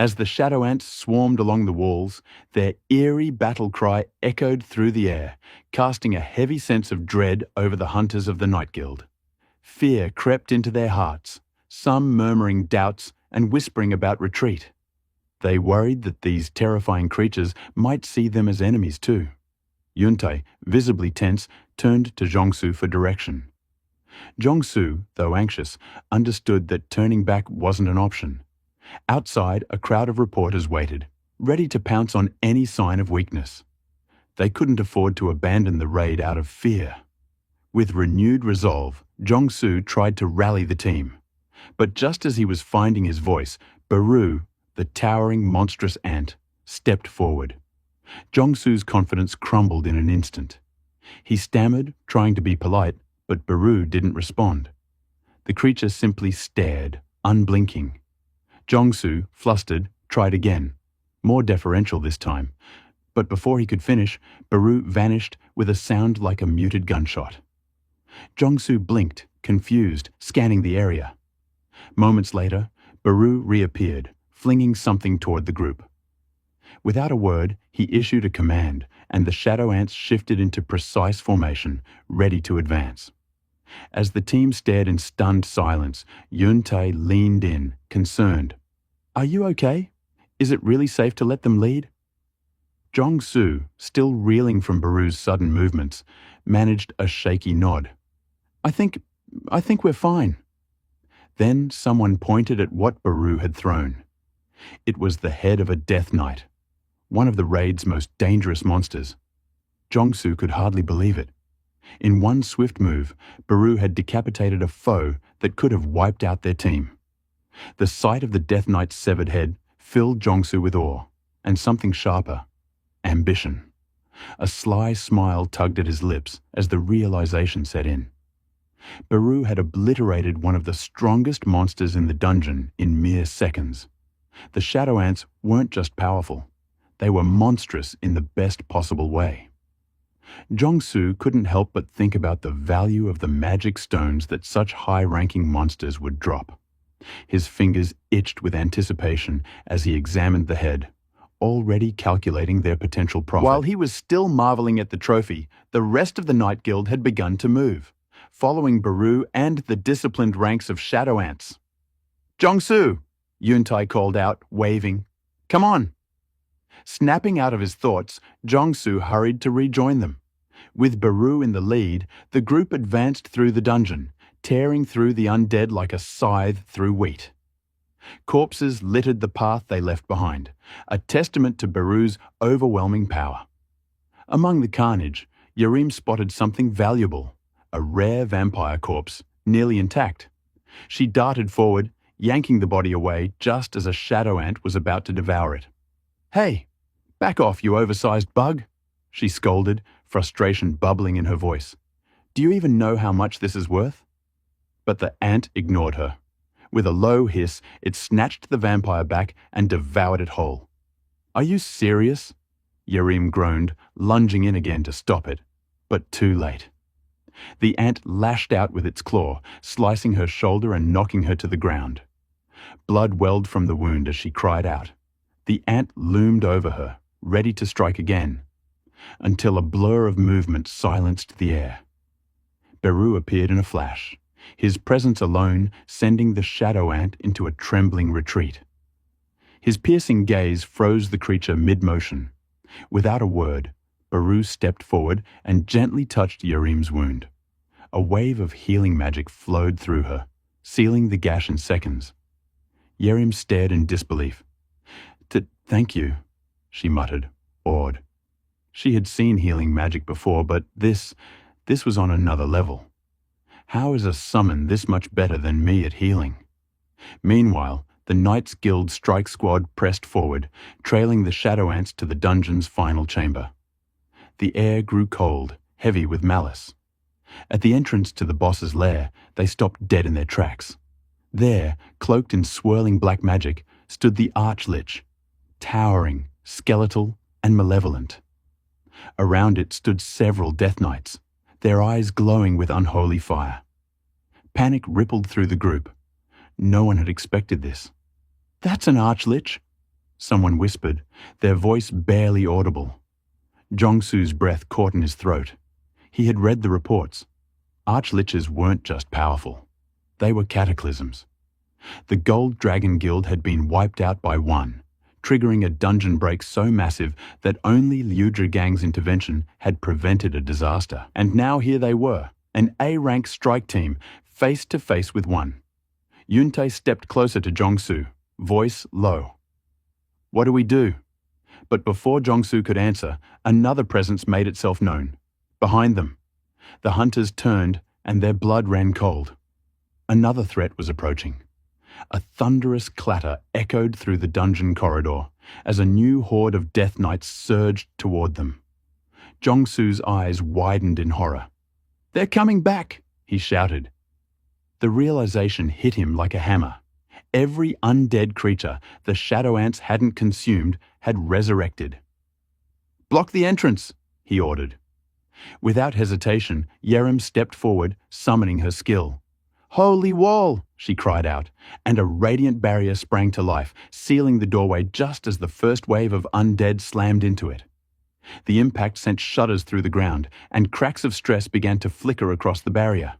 As the shadow ants swarmed along the walls, their eerie battle cry echoed through the air, casting a heavy sense of dread over the hunters of the Night Guild. Fear crept into their hearts, some murmuring doubts and whispering about retreat. They worried that these terrifying creatures might see them as enemies too. Yuntai, visibly tense, turned to Jongsu for direction. Jongsu, though anxious, understood that turning back wasn't an option. Outside, a crowd of reporters waited, ready to pounce on any sign of weakness. They couldn't afford to abandon the raid out of fear. With renewed resolve, Jongsu tried to rally the team. But just as he was finding his voice, Beru, the towering monstrous ant, stepped forward. Jongsu's confidence crumbled in an instant. He stammered, trying to be polite, but Beru didn't respond. The creature simply stared, unblinking. Jongsu, flustered, tried again, more deferential this time, but before he could finish, Beru vanished with a sound like a muted gunshot. Jongsu blinked, confused, scanning the area. Moments later, Beru reappeared, flinging something toward the group. Without a word, he issued a command, and the shadow ants shifted into precise formation, ready to advance. As the team stared in stunned silence, Yuntai leaned in, concerned. "Are you okay? Is it really safe to let them lead?" Jongsu, still reeling from Beru's sudden movements, managed a shaky nod. I think we're fine." Then someone pointed at what Beru had thrown. It was the head of a death knight, one of the raid's most dangerous monsters. Jongsu could hardly believe it. In one swift move, Beru had decapitated a foe that could have wiped out their team. The sight of the Death Knight's severed head filled Jongsu with awe, and something sharper, ambition. A sly smile tugged at his lips as the realization set in. Beru had obliterated one of the strongest monsters in the dungeon in mere seconds. The shadow ants weren't just powerful, they were monstrous in the best possible way. Jongsu couldn't help but think about the value of the magic stones that such high-ranking monsters would drop. His fingers itched with anticipation as he examined the head, already calculating their potential profit. While he was still marveling at the trophy, the rest of the Night Guild had begun to move, following Beru and the disciplined ranks of shadow ants. "Jongsu!" Yuntai called out, waving. "Come on!" Snapping out of his thoughts, Jongsu hurried to rejoin them. With Beru in the lead, the group advanced through the dungeon, tearing through the undead like a scythe through wheat. Corpses littered the path they left behind, a testament to Beru's overwhelming power. Among the carnage, Yerim spotted something valuable, a rare vampire corpse, nearly intact. She darted forward, yanking the body away just as a shadow ant was about to devour it. "Hey, back off, you oversized bug," she scolded, frustration bubbling in her voice. "Do you even know how much this is worth?" But the ant ignored her. With a low hiss, it snatched the vampire back and devoured it whole. "Are you serious?" Yerim groaned, lunging in again to stop it, but too late. The ant lashed out with its claw, slicing her shoulder and knocking her to the ground. Blood welled from the wound as she cried out. The ant loomed over her, ready to strike again, until a blur of movement silenced the air. Beru appeared in a flash, his presence alone sending the shadow ant into a trembling retreat. His piercing gaze froze the creature mid-motion. Without a word, Beru stepped forward and gently touched Yerim's wound. A wave of healing magic flowed through her, sealing the gash in seconds. Yerim stared in disbelief. Thank you," she muttered, awed. She had seen healing magic before, but this was on another level. How is a summon this much better than me at healing? Meanwhile, the Knights Guild strike squad pressed forward, trailing the shadow ants to the dungeon's final chamber. The air grew cold, heavy with malice. At the entrance to the boss's lair, they stopped dead in their tracks. There, cloaked in swirling black magic, stood the Archlich, towering, skeletal, and malevolent. Around it stood several Death Knights, their eyes glowing with unholy fire. Panic rippled through the group. No one had expected this. "That's an Archlich," someone whispered, their voice barely audible. Jong-soo's breath caught in his throat. He had read the reports. Archliches weren't just powerful. They were cataclysms. The Gold Dragon Guild had been wiped out by one, triggering a dungeon break so massive that only Liu Zhigang's intervention had prevented a disaster. And now here they were, an A-rank strike team, face to face with one. Yuntai stepped closer to Jong-soo, voice low. "What do we do?" But before Jong-soo could answer, another presence made itself known. Behind them, the hunters turned and their blood ran cold. Another threat was approaching. A thunderous clatter echoed through the dungeon corridor as a new horde of Death Knights surged toward them. Jong-soo's eyes widened in horror. "They're coming back!" he shouted. The realization hit him like a hammer. Every undead creature the shadow ants hadn't consumed had resurrected. "Block the entrance," he ordered. Without hesitation, Yerem stepped forward, summoning her skill. "Holy wall!" she cried out, and a radiant barrier sprang to life, sealing the doorway just as the first wave of undead slammed into it. The impact sent shudders through the ground, and cracks of stress began to flicker across the barrier.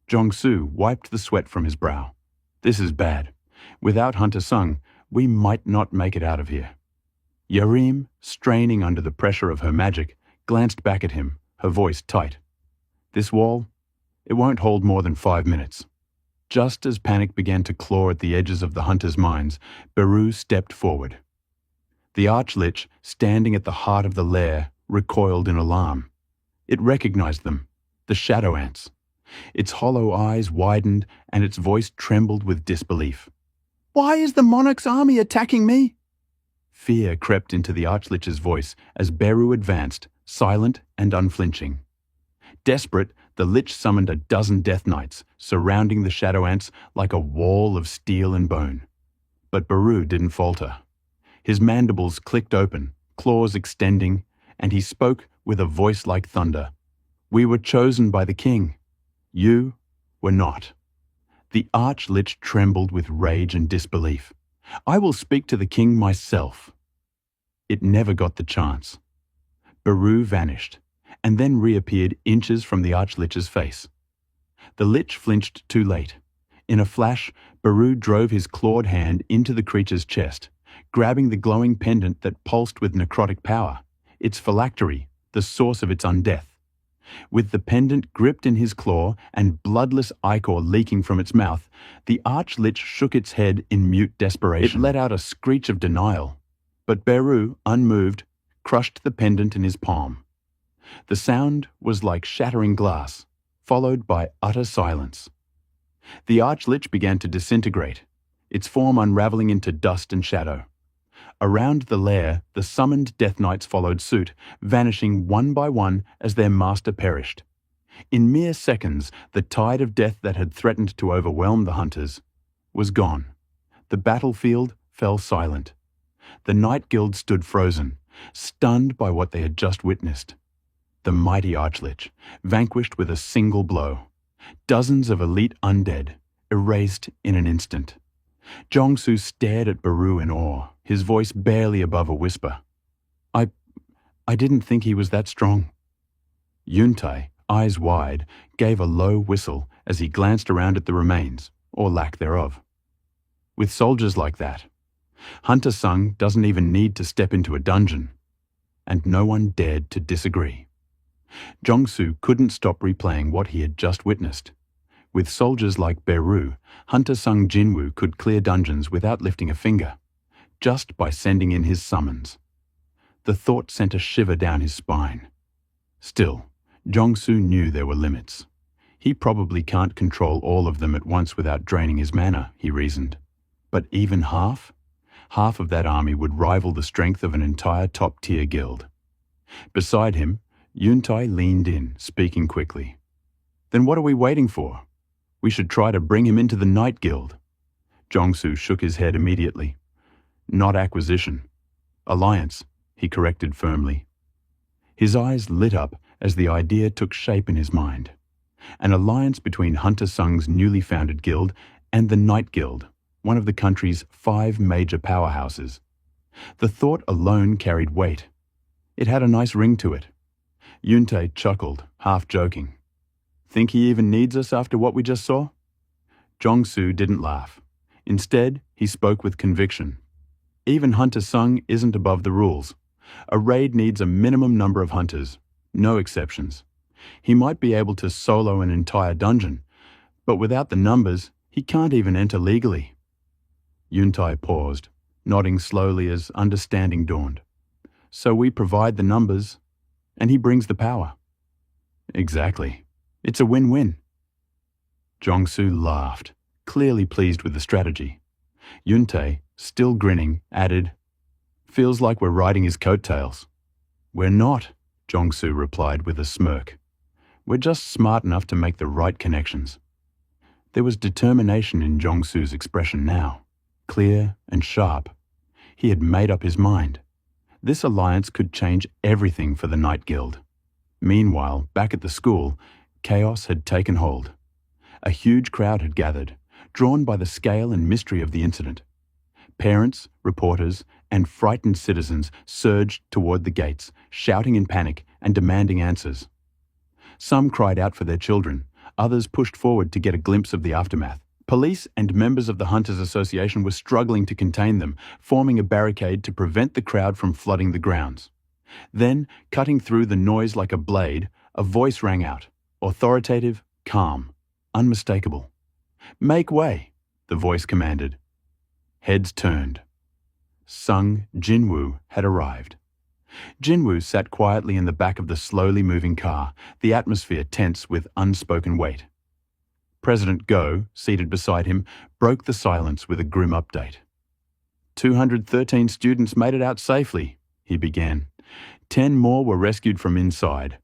Jong-soo wiped the sweat from his brow. "This is bad. Without Hunter Sung, we might not make it out of here." Yareem, straining under the pressure of her magic, glanced back at him, her voice tight. "This wall, it won't hold more than 5 minutes." Just as panic began to claw at the edges of the hunters' minds, Beru stepped forward. The Archlich, standing at the heart of the lair, recoiled in alarm. It recognized them, the shadow ants. Its hollow eyes widened and its voice trembled with disbelief. "Why is the monarch's army attacking me?" Fear crept into the Archlich's voice as Beru advanced, silent and unflinching. Desperate, the Lich summoned a dozen Death Knights, surrounding the shadow ants like a wall of steel and bone. But Beru didn't falter. His mandibles clicked open, claws extending, and he spoke with a voice like thunder. "We were chosen by the king. You were not." The Arch-Lich trembled with rage and disbelief. "I will speak to the king myself." It never got the chance. Beru vanished, and then reappeared inches from the Arch-Lich's face. The Lich flinched too late. In a flash, Beru drove his clawed hand into the creature's chest, grabbing the glowing pendant that pulsed with necrotic power, its phylactery, the source of its undeath. With the pendant gripped in his claw and bloodless ichor leaking from its mouth, the Arch-Lich shook its head in mute desperation. It let out a screech of denial, but Beru, unmoved, crushed the pendant in his palm. The sound was like shattering glass, followed by utter silence. The Arch-Lich began to disintegrate, its form unraveling into dust and shadow. Around the lair, the summoned Death Knights followed suit, vanishing one by one as their master perished. In mere seconds, the tide of death that had threatened to overwhelm the hunters was gone. The battlefield fell silent. The Night Guild stood frozen, stunned by what they had just witnessed. The mighty Arch-Lich, vanquished with a single blow. Dozens of elite undead, erased in an instant. Jong-soo stared at Beru in awe, his voice barely above a whisper. I didn't think he was that strong." Yuntai, eyes wide, gave a low whistle as he glanced around at the remains, or lack thereof. With soldiers like that, Hunter Sung doesn't even need to step into a dungeon. And no one dared to disagree. Jong-soo couldn't stop replaying what he had just witnessed. With soldiers like Beru, Hunter Sung Jin Woo could clear dungeons without lifting a finger, just by sending in his summons. The thought sent a shiver down his spine. Still, Jong-soo knew there were limits. He probably can't control all of them at once without draining his mana, he reasoned. But even half of that army would rival the strength of an entire top-tier guild. Beside him, Yuntai leaned in, speaking quickly. "Then what are we waiting for? We should try to bring him into the Night Guild." Jong-soo shook his head immediately. "Not acquisition. Alliance," he corrected firmly. His eyes lit up as the idea took shape in his mind. An alliance between Hunter Sung's newly founded guild and the Night Guild, one of the country's 5 major powerhouses. The thought alone carried weight. It had a nice ring to it. Yuntae chuckled, half joking. Think he even needs us after what we just saw? Jong-soo didn't laugh. Instead, he spoke with conviction. Even Hunter Sung isn't above the rules. A raid needs a minimum number of hunters, no exceptions. He might be able to solo an entire dungeon, but without the numbers, he can't even enter legally. Yuntae paused, nodding slowly as understanding dawned. So we provide the numbers, and he brings the power. Exactly. It's a win-win. Jong-soo laughed, clearly pleased with the strategy. Yuntae, still grinning, added, Feels like we're riding his coattails. We're not, Jong-soo replied with a smirk. We're just smart enough to make the right connections. There was determination in Jong-soo's expression now, clear and sharp. He had made up his mind. This alliance could change everything for the Night Guild. Meanwhile, back at the school, chaos had taken hold. A huge crowd had gathered, drawn by the scale and mystery of the incident. Parents, reporters, and frightened citizens surged toward the gates, shouting in panic and demanding answers. Some cried out for their children, others pushed forward to get a glimpse of the aftermath. Police and members of the Hunters Association were struggling to contain them, forming a barricade to prevent the crowd from flooding the grounds. Then, cutting through the noise like a blade, a voice rang out, authoritative, calm, unmistakable. "Make way," the voice commanded. Heads turned. Jin Woo had arrived. Jin Woo sat quietly in the back of the slowly moving car, the atmosphere tense with unspoken weight. President Go, seated beside him, broke the silence with a grim update. 213 students made it out safely, he began. 10 more were rescued from inside.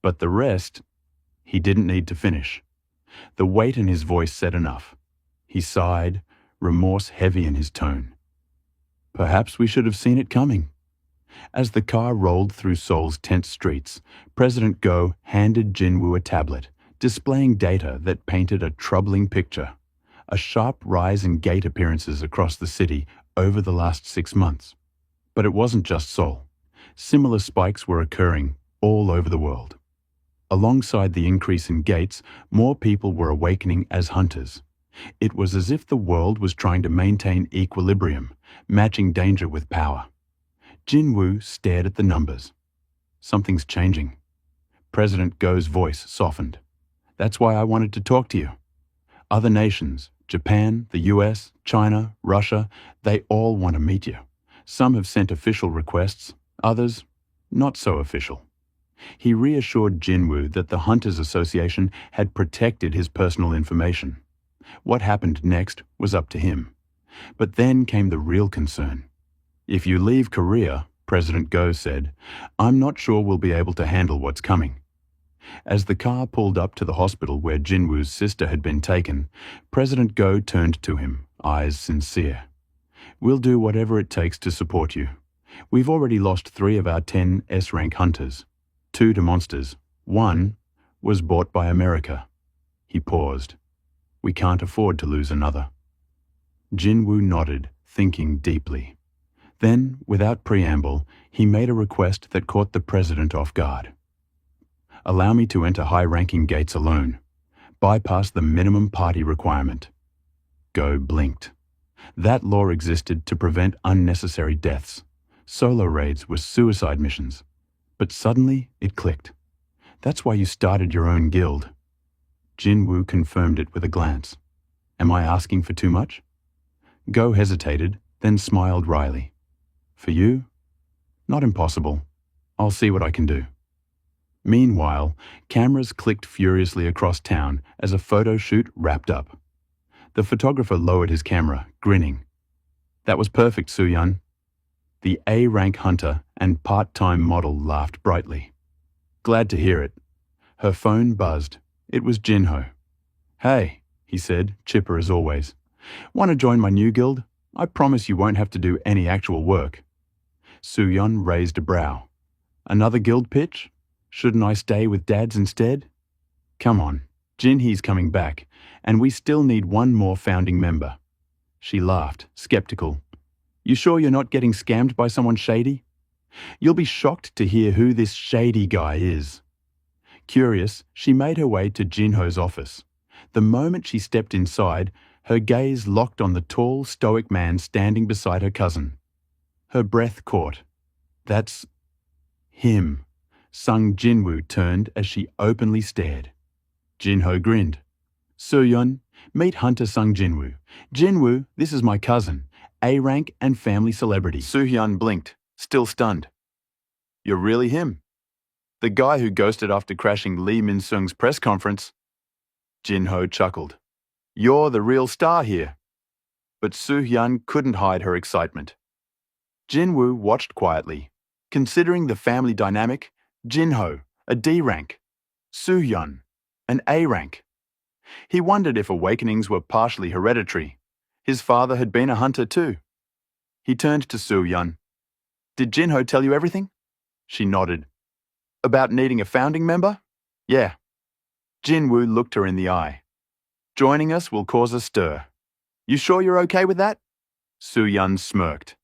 But the rest, he didn't need to finish. The weight in his voice said enough. He sighed, remorse heavy in his tone. Perhaps we should have seen it coming. As the car rolled through Seoul's tense streets, President Go handed Jin Woo a tablet, displaying data that painted a troubling picture, a sharp rise in gate appearances across the city over the last 6 months. But it wasn't just Seoul. Similar spikes were occurring all over the world. Alongside the increase in gates, more people were awakening as hunters. It was as if the world was trying to maintain equilibrium, matching danger with power. Jin Woo stared at the numbers. Something's changing. President Go's voice softened. That's why I wanted to talk to you. Other nations, Japan, the US, China, Russia, they all want to meet you. Some have sent official requests, others, not so official. He reassured Jin Woo that the Hunters Association had protected his personal information. What happened next was up to him. But then came the real concern. If you leave Korea, President Go said, I'm not sure we'll be able to handle what's coming. As the car pulled up to the hospital where Jin Woo's sister had been taken, President Go turned to him, eyes sincere. We'll do whatever it takes to support you. We've already lost 3 of our 10 S-rank hunters. 2 to monsters. 1 was bought by America. He paused. We can't afford to lose another. Jin Woo nodded, thinking deeply. Then, without preamble, he made a request that caught the president off guard. Allow me to enter high-ranking gates alone. Bypass the minimum party requirement. Go blinked. That law existed to prevent unnecessary deaths. Solo raids were suicide missions. But suddenly, it clicked. That's why you started your own guild. Jin Woo confirmed it with a glance. Am I asking for too much? Go hesitated, then smiled wryly. For you? Not impossible. I'll see what I can do. Meanwhile, cameras clicked furiously across town as a photo shoot wrapped up. The photographer lowered his camera, grinning. That was perfect, Soo-yeon. The A-rank hunter and part-time model laughed brightly. Glad to hear it. Her phone buzzed. It was Jin-ho. Hey, he said, chipper as always. Want to join my new guild? I promise you won't have to do any actual work. Soo-yeon raised a brow. Another guild pitch? Shouldn't I stay with dads instead? Come on, Jin-hee's coming back, and we still need 1 more founding member. She laughed, skeptical. You sure you're not getting scammed by someone shady? You'll be shocked to hear who this shady guy is. Curious, she made her way to Jinho's office. The moment she stepped inside, her gaze locked on the tall, stoic man standing beside her cousin. Her breath caught. That's him. Sungjinwoo turned as she openly stared. Jinho grinned. Soo-yeon, meet Hunter Sungjinwoo. Jinwoo, this is my cousin, A-rank and family celebrity. Soo-yeon blinked, still stunned. You're really him? The guy who ghosted after crashing Lee Min-sung's press conference? Jinho chuckled. You're the real star here. But Soo-yeon couldn't hide her excitement. Jinwoo watched quietly. Considering the family dynamic, Jinho, a D-rank, Soo-yeon, an A-rank. He wondered if awakenings were partially hereditary. His father had been a hunter too. He turned to Soo-yeon. Did Jinho tell you everything? She nodded. About needing a founding member? Yeah. Jinwoo looked her in the eye. Joining us will cause a stir. You sure you're okay with that? Soo-yeon smirked.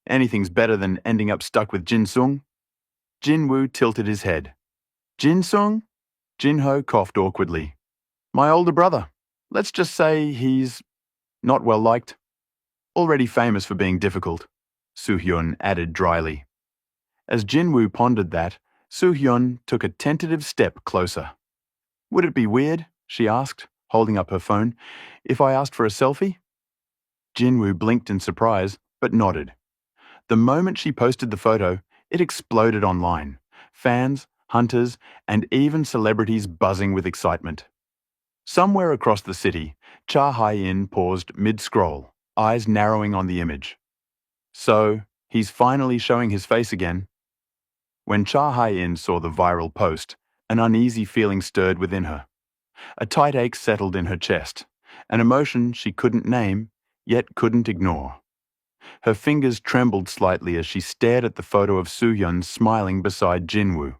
Anything's better than ending up stuck with Jin-sung. Jinwoo tilted his head. Jin-sung? Jinho coughed awkwardly. My older brother. Let's just say he's not well liked. Already famous for being difficult, Soo-yeon added dryly. As Jinwoo pondered that, Soo-yeon took a tentative step closer. Would it be weird, she asked, holding up her phone, if I asked for a selfie? Jinwoo blinked in surprise, but nodded. The moment she posted the photo, it exploded online. Fans, hunters, and even celebrities buzzing with excitement. Somewhere across the city, Cha Hai-in paused mid-scroll, eyes narrowing on the image. So, he's finally showing his face again. When Cha Hai-in saw the viral post, an uneasy feeling stirred within her. A tight ache settled in her chest, an emotion she couldn't name, yet couldn't ignore. Her fingers trembled slightly as she stared at the photo of Soo-yeon smiling beside Jinwoo.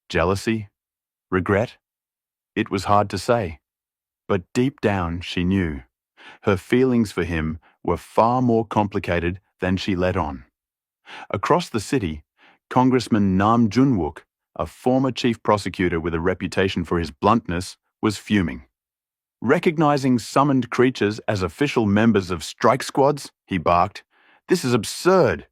Jealousy? Regret? It was hard to say. But deep down, she knew. Her feelings for him were far more complicated than she let on. Across the city, Congressman Nam Jun-wook, a former chief prosecutor with a reputation for his bluntness, was fuming. Recognizing summoned creatures as official members of strike squads, he barked, "This is absurd."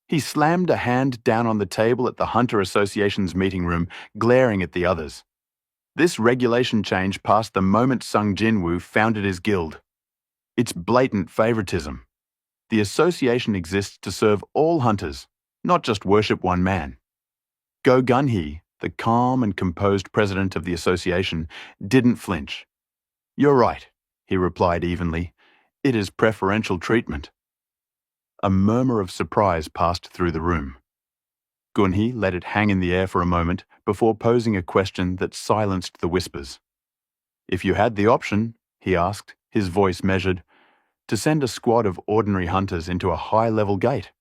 He slammed a hand down on the table at the Hunter Association's meeting room, glaring at the others. This regulation change passed the moment Sungjinwoo founded his guild. It's blatant favoritism. The association exists to serve all hunters, not just worship one man. Go Gun-hee, the calm and composed president of the association, didn't flinch. You're right, he replied evenly. It is preferential treatment. A murmur of surprise passed through the room. Gun-hee let it hang in the air for a moment before posing a question that silenced the whispers. If you had the option, he asked, his voice measured, to send a squad of ordinary hunters into a high-level gate,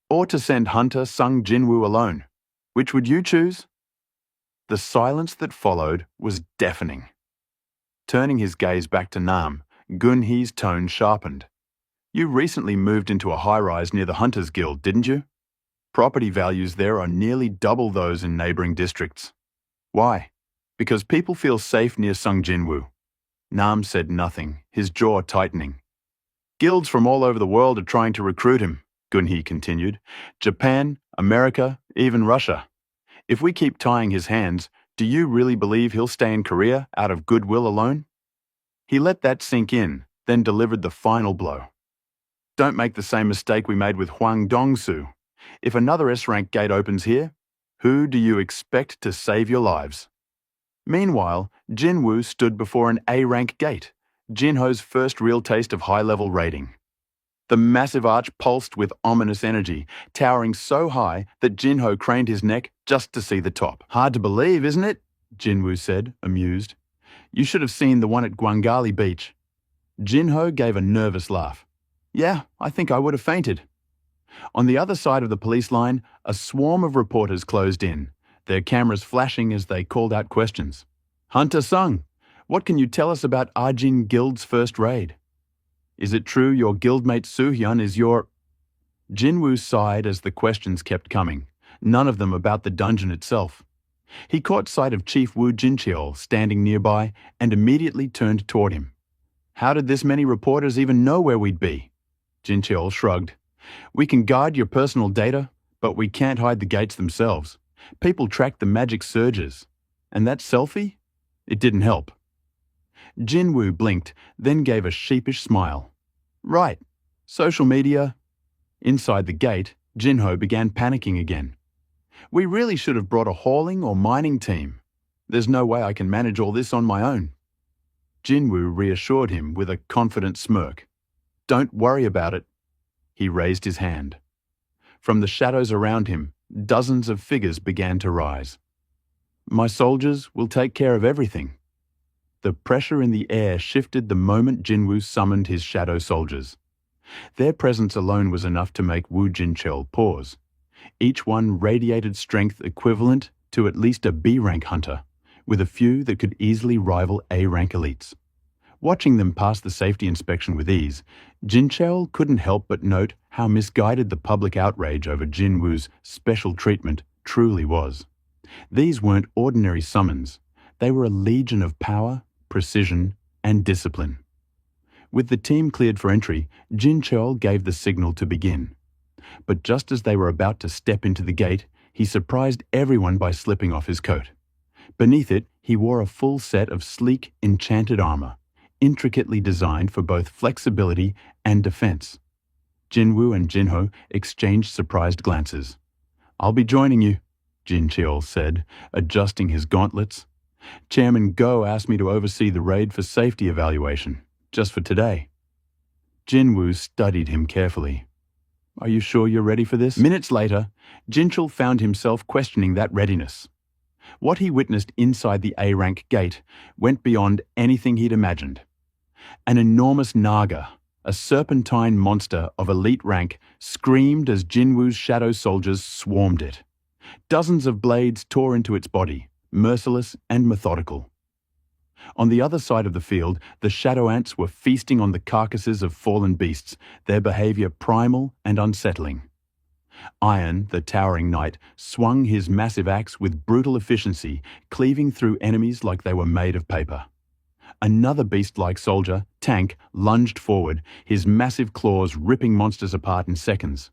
or to send Hunter Sungjinwoo alone, which would you choose? The silence that followed was deafening. Turning his gaze back to Nam, Gun-hee's tone sharpened. You recently moved into a high-rise near the Hunters Guild, didn't you? Property values there are nearly double those in neighboring districts. Why? Because people feel safe near Sungjinwoo. Nam said nothing, his jaw tightening. Guilds from all over the world are trying to recruit him, Gun-hee continued. Japan, America, even Russia. If we keep tying his hands, do you really believe he'll stay in Korea out of goodwill alone? He let that sink in, then delivered the final blow. Don't make the same mistake we made with Hwang Dong-soo. If another S-rank gate opens here, who do you expect to save your lives? Meanwhile, Jin-woo stood before an A-rank gate, Jinho's first real taste of high-level raiding. The massive arch pulsed with ominous energy, towering so high that Jinho craned his neck just to see the top. Hard to believe, isn't it? Jin-woo said, amused. You should have seen the one at Gwangali Beach. Jinho gave a nervous laugh. Yeah, I think I would have fainted. On the other side of the police line, a swarm of reporters closed in, their cameras flashing as they called out questions. Hunter Sung, what can you tell us about Ajin Guild's first raid? Is it true your guildmate Soo-yeon is your... Jin Woo sighed as the questions kept coming, none of them about the dungeon itself. He caught sight of Chief Woo Jincheol standing nearby and immediately turned toward him. How did this many reporters even know where we'd be? Jincheol shrugged. We can guard your personal data, but we can't hide the gates themselves. People track the magic surges. And that selfie? It didn't help. Jin Woo blinked, then gave a sheepish smile. Right. Social media. Inside the gate, Jinho began panicking again. We really should have brought a hauling or mining team. There's no way I can manage all this on my own. Jin Woo reassured him with a confident smirk. Don't worry about it. He raised his hand. From the shadows around him, dozens of figures began to rise. My soldiers will take care of everything. The pressure in the air shifted the moment Jin Woo summoned his shadow soldiers. Their presence alone was enough to make Woo Jincheol pause. Each one radiated strength equivalent to at least a B-rank hunter, with a few that could easily rival A-rank elites. Watching them pass the safety inspection with ease, Jincheol couldn't help but note how misguided the public outrage over Jin Woo's special treatment truly was. These weren't ordinary summons. They were a legion of power, precision, and discipline. With the team cleared for entry, Jincheol gave the signal to begin. But just as they were about to step into the gate, he surprised everyone by slipping off his coat. Beneath it, he wore a full set of sleek, enchanted armor, intricately designed for both flexibility and defense. Jin Woo and Jinho exchanged surprised glances. I'll be joining you, Jincheol said, adjusting his gauntlets. Chairman Go asked me to oversee the raid for safety evaluation, just for today. Jin Woo studied him carefully. Are you sure you're ready for this? Minutes later, Jincheol found himself questioning that readiness. What he witnessed inside the A-rank gate went beyond anything he'd imagined. An enormous naga, a serpentine monster of elite rank, screamed as Jin Woo's shadow soldiers swarmed it. Dozens of blades tore into its body, merciless and methodical. On the other side of the field, the shadow ants were feasting on the carcasses of fallen beasts, their behavior primal and unsettling. Iron, the towering knight, swung his massive axe with brutal efficiency, cleaving through enemies like they were made of paper. Another beast-like soldier, Tank, lunged forward, his massive claws ripping monsters apart in seconds.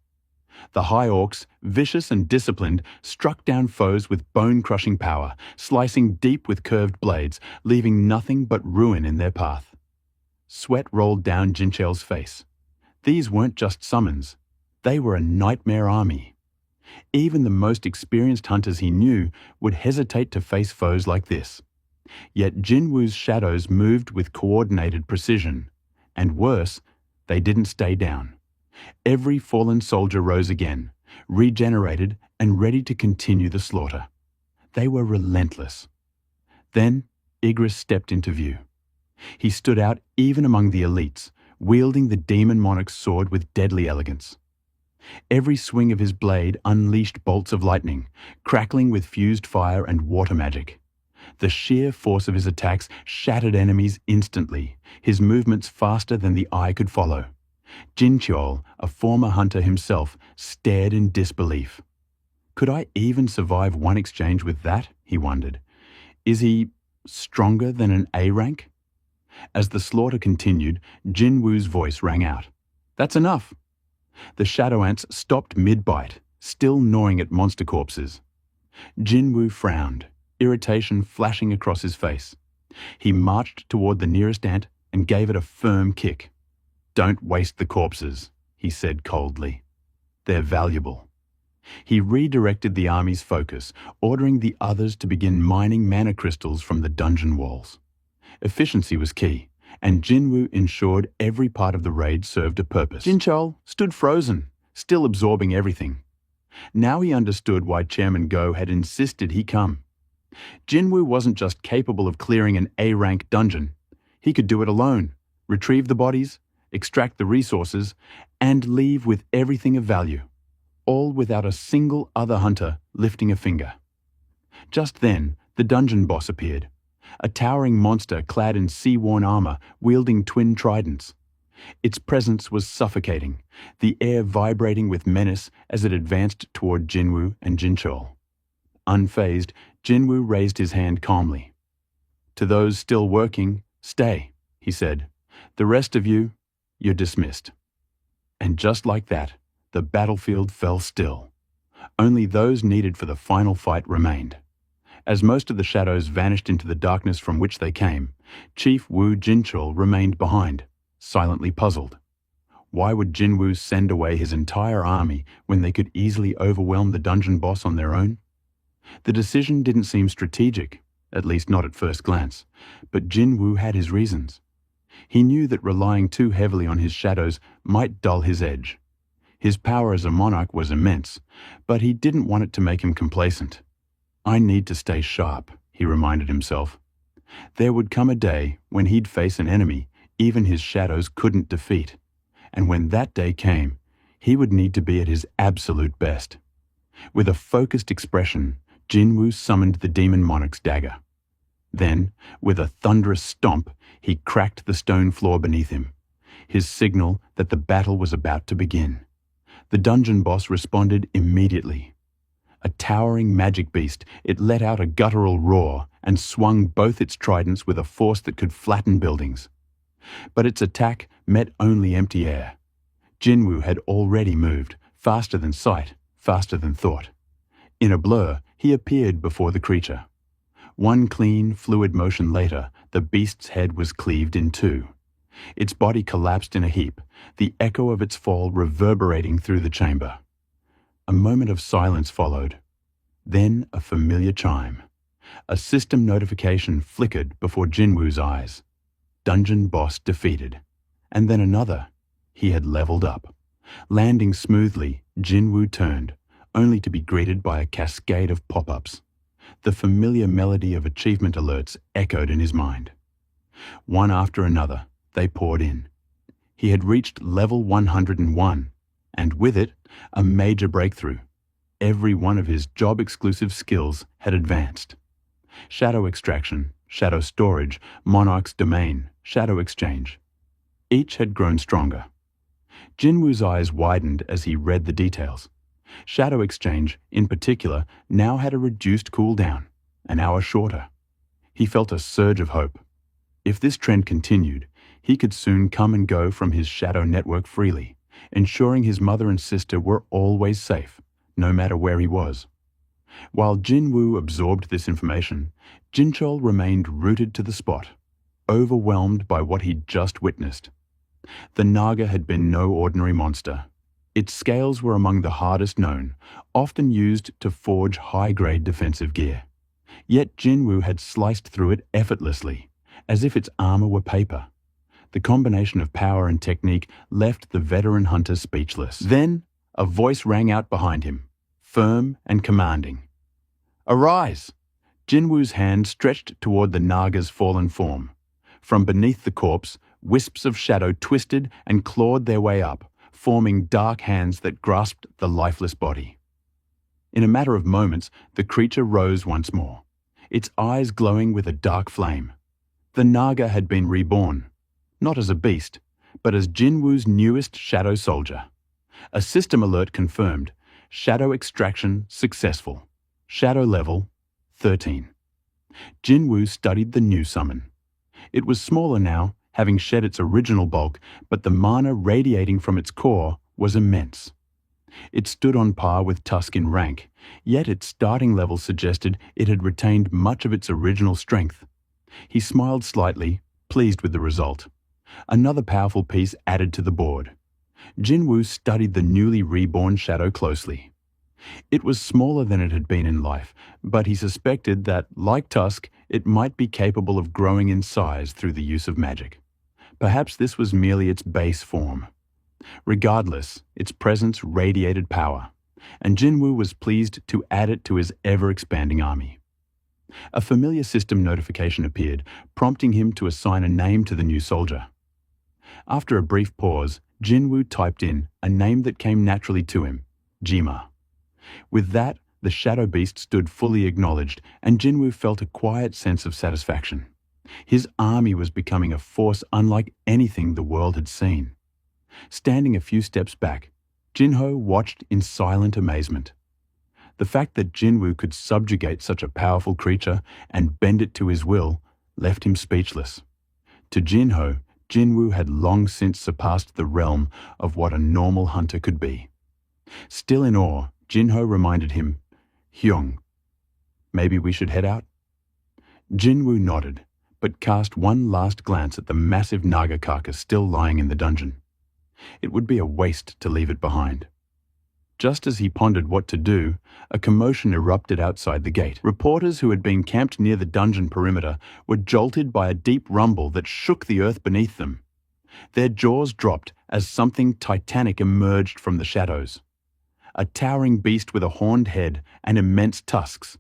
The High Orcs, vicious and disciplined, struck down foes with bone-crushing power, slicing deep with curved blades, leaving nothing but ruin in their path. Sweat rolled down Jincheol's face. These weren't just summons. They were a nightmare army. Even the most experienced hunters he knew would hesitate to face foes like this. Yet Jin Woo's shadows moved with coordinated precision. And worse, they didn't stay down. Every fallen soldier rose again, regenerated and ready to continue the slaughter. They were relentless. Then, Igris stepped into view. He stood out even among the elites, wielding the demon monarch's sword with deadly elegance. Every swing of his blade unleashed bolts of lightning, crackling with fused fire and water magic. The sheer force of his attacks shattered enemies instantly, his movements faster than the eye could follow. Jincheol, a former hunter himself, stared in disbelief. Could I even survive one exchange with that? He wondered. Is he stronger than an A rank? As the slaughter continued, Jin Woo's voice rang out. That's enough. The shadow ants stopped mid-bite, still gnawing at monster corpses. Jin Woo frowned, irritation flashing across his face. He marched toward the nearest ant and gave it a firm kick. Don't waste the corpses, he said coldly. They're valuable. He redirected the army's focus, ordering the others to begin mining mana crystals from the dungeon walls. Efficiency was key, and Jin Woo ensured every part of the raid served a purpose. Jincheol stood frozen, still absorbing everything. Now he understood why Chairman Go had insisted he come. Jin Woo wasn't just capable of clearing an A-rank dungeon. He could do it alone, retrieve the bodies, extract the resources, and leave with everything of value, all without a single other hunter lifting a finger. Just then, the dungeon boss appeared, a towering monster clad in sea-worn armor, wielding twin tridents. Its presence was suffocating, the air vibrating with menace as it advanced toward Jin Woo and Jin Chol. Unfazed, Jin Woo raised his hand calmly. "To those still working, stay," he said. "The rest of you, you're dismissed." And just like that, the battlefield fell still. Only those needed for the final fight remained. As most of the shadows vanished into the darkness from which they came, Chief Woo Jinchul remained behind, silently puzzled. Why would Jin Woo send away his entire army when they could easily overwhelm the dungeon boss on their own? The decision didn't seem strategic, at least not at first glance, but Jin Woo had his reasons. He knew that relying too heavily on his shadows might dull his edge. His power as a monarch was immense, but he didn't want it to make him complacent. "I need to stay sharp," he reminded himself. There would come a day when he'd face an enemy even his shadows couldn't defeat, and when that day came, he would need to be at his absolute best. With a focused expression, Jin Woo summoned the demon monarch's dagger. Then, with a thunderous stomp, he cracked the stone floor beneath him, his signal that the battle was about to begin. The dungeon boss responded immediately. A towering magic beast, it let out a guttural roar and swung both its tridents with a force that could flatten buildings. But its attack met only empty air. Jin Woo had already moved, faster than sight, faster than thought. In a blur, he appeared before the creature. One clean, fluid motion later, the beast's head was cleaved in two. Its body collapsed in a heap, the echo of its fall reverberating through the chamber. A moment of silence followed. Then a familiar chime. A system notification flickered before Jin Woo's eyes. Dungeon boss defeated. And then another. He had leveled up. Landing smoothly, Jin Woo turned, only to be greeted by a cascade of pop-ups. The familiar melody of achievement alerts echoed in his mind. One after another, they poured in. He had reached level 101, and with it, a major breakthrough. Every one of his job-exclusive skills had advanced. Shadow extraction, shadow storage, monarch's domain, shadow exchange. Each had grown stronger. Jin Woo's eyes widened as he read the details. Shadow exchange, in particular, now had a reduced cooldown, an hour shorter. He felt a surge of hope. If this trend continued, he could soon come and go from his shadow network freely, ensuring his mother and sister were always safe, no matter where he was. While Jin Woo absorbed this information, Jinchol remained rooted to the spot, overwhelmed by what he'd just witnessed. The Naga had been no ordinary monster. Its scales were among the hardest known, often used to forge high-grade defensive gear. Yet Jin Woo had sliced through it effortlessly, as if its armor were paper. The combination of power and technique left the veteran hunter speechless. Then, a voice rang out behind him, firm and commanding. "Arise!" Jin Woo's hand stretched toward the Naga's fallen form. From beneath the corpse, wisps of shadow twisted and clawed their way up, forming dark hands that grasped the lifeless body. In a matter of moments, the creature rose once more, its eyes glowing with a dark flame. The Naga had been reborn, not as a beast, but as Jin Woo's newest shadow soldier. A system alert confirmed, shadow extraction successful. Shadow level 13. Jin Woo studied the new summon. It was smaller now, having shed its original bulk, but the mana radiating from its core was immense. It stood on par with Tusk in rank, yet its starting level suggested it had retained much of its original strength. He smiled slightly, pleased with the result. Another powerful piece added to the board. Jin Woo studied the newly reborn shadow closely. It was smaller than it had been in life, but he suspected that, like Tusk, it might be capable of growing in size through the use of magic. Perhaps this was merely its base form. Regardless, its presence radiated power, and Jin Woo was pleased to add it to his ever-expanding army. A familiar system notification appeared, prompting him to assign a name to the new soldier. After a brief pause, Jin Woo typed in a name that came naturally to him, Jima. With that, the shadow beast stood fully acknowledged, and Jin Woo felt a quiet sense of satisfaction. His army was becoming a force unlike anything the world had seen. Standing a few steps back, Jinho watched in silent amazement. The fact that Jin Woo could subjugate such a powerful creature and bend it to his will left him speechless. To Jinho, Jin Woo had long since surpassed the realm of what a normal hunter could be. Still in awe, Jinho reminded him, "Hyung, maybe we should head out?" Jin Woo nodded, but cast one last glance at the massive Naga carcass still lying in the dungeon. It would be a waste to leave it behind. Just as he pondered what to do, a commotion erupted outside the gate. Reporters who had been camped near the dungeon perimeter were jolted by a deep rumble that shook the earth beneath them. Their jaws dropped as something titanic emerged from the shadows. A towering beast with a horned head and immense tusks.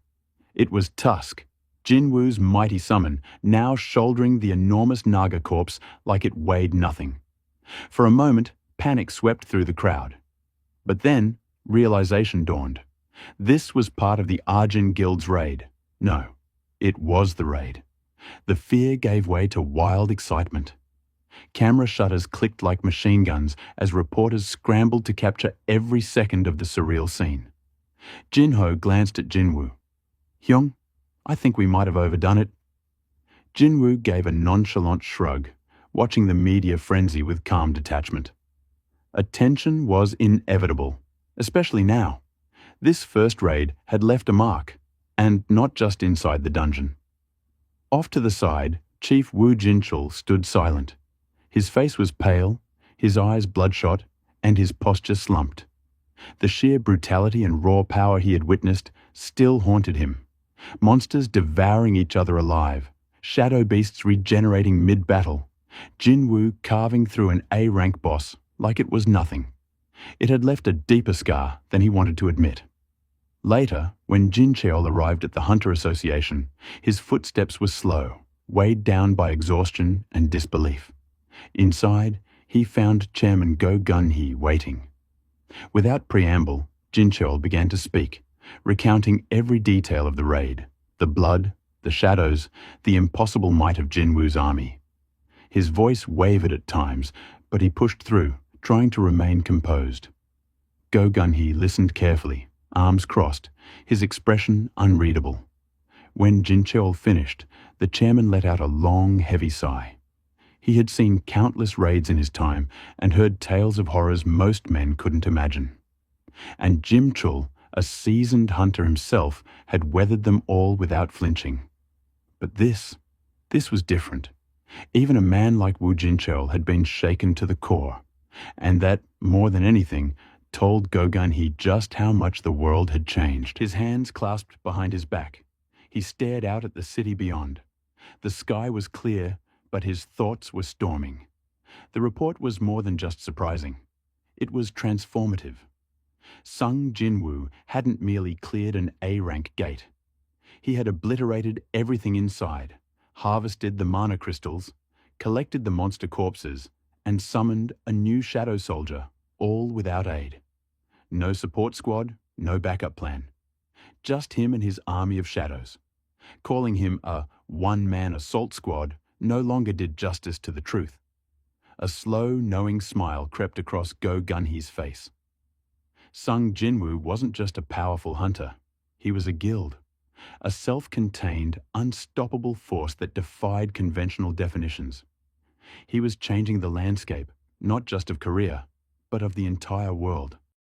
It was Tusk, Jin Woo's mighty summon, now shouldering the enormous Naga corpse like it weighed nothing. For a moment, panic swept through the crowd. But then, realization dawned. This was part of the Arjun Guild's raid. No, it was the raid. The fear gave way to wild excitement. Camera shutters clicked like machine guns as reporters scrambled to capture every second of the surreal scene. Jinho glanced at Jin Woo. "Hyung, I think we might have overdone it." Jin Woo gave a nonchalant shrug, watching the media frenzy with calm detachment. Attention was inevitable, especially now. This first raid had left a mark, and not just inside the dungeon. Off to the side, Chief Woo Jinchul stood silent. His face was pale, his eyes bloodshot, and his posture slumped. The sheer brutality and raw power he had witnessed still haunted him. Monsters devouring each other alive, shadow beasts regenerating mid-battle, Jin Woo carving through an A-rank boss like it was nothing. It had left a deeper scar than he wanted to admit. Later, when Jin Cheol arrived at the Hunter Association, his footsteps were slow, weighed down by exhaustion and disbelief. Inside, he found Chairman Go Gun-hee waiting. Without preamble, Jin Cheol began to speak, recounting every detail of the raid, the blood, the shadows, the impossible might of Jin Woo's army. His voice wavered at times, but he pushed through, trying to remain composed. Go Gun-hee listened carefully, arms crossed, his expression unreadable. When Jin Cheol finished, the chairman let out a long, heavy sigh. He had seen countless raids in his time and heard tales of horrors most men couldn't imagine. And Jim Chul, a seasoned hunter himself, had weathered them all without flinching. But this was different. Even a man like Woo Jin Cheol had been shaken to the core, and that, more than anything, told Go Gun-hee just how much the world had changed. His hands clasped behind his back, he stared out at the city beyond. The sky was clear, but his thoughts were storming. The report was more than just surprising. It was transformative. Sungjinwoo hadn't merely cleared an A-rank gate. He had obliterated everything inside, harvested the mana crystals, collected the monster corpses, and summoned a new shadow soldier, all without aid. No support squad, no backup plan. Just him and his army of shadows. Calling him a one-man assault squad no longer did justice to the truth. A slow, knowing smile crept across Go Gun-hee's face. Sung Jinwoo wasn't just a powerful hunter. He was a guild. A self-contained, unstoppable force that defied conventional definitions. He was changing the landscape, not just of Korea, but of the entire world.